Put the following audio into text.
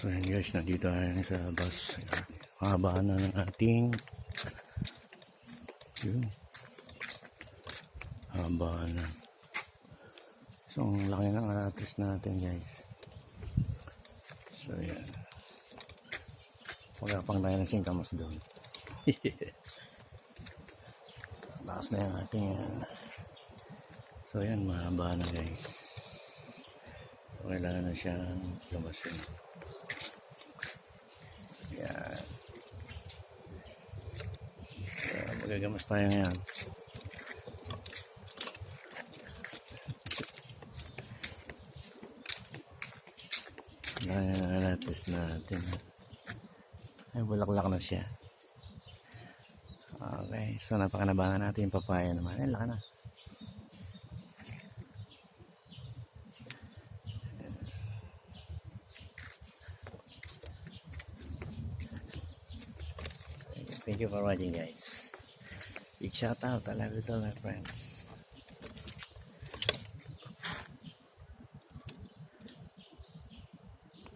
So yan guys, nandito tayo sa bus. Haba na ng ating yun. Haba na. So ang laki ng aratis natin guys. So yan. Magapang tayo ng singkamas doon. Taas na yung ating so yan, mahaba na guys. So, kailangan na siyang lumasin. Yan. So, magagamas tayo ngayon. Kailangan na natin natin. Ay, bulaklak na siya. Okay, so napakanabangan natin yung papaya naman. Ay, laka na. Thank you for watching guys. Big shout out. I love you all my friends.